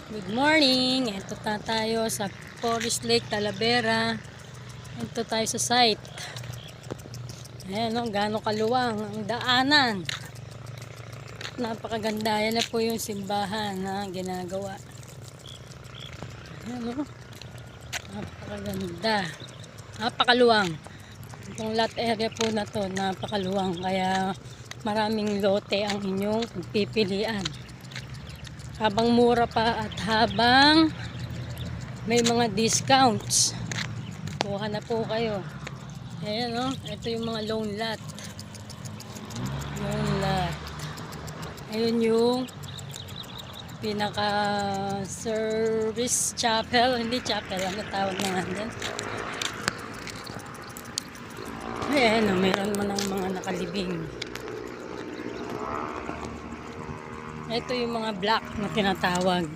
Good morning! Ito na tayo sa Forest Lake, Talavera. Ito tayo sa site. Ayan o, gaano kaluwang ang daanan. Napakaganda. Yan na po yung simbahan na ginagawa. Ayan o, napakaganda. Napakaluwang. Itong lot area po na to, napakaluwang. Kaya maraming lote ang inyong pipilian. Habang mura pa at habang may mga discounts, kuha na po kayo. Ayan o, ito yung mga loan lot. Loan lot. Ayun yung pinaka service chapel, hindi chapel, ano tawag na nga din. Ayan o, meron man ng mga nakalibing. Ito yung mga black na tinatawag.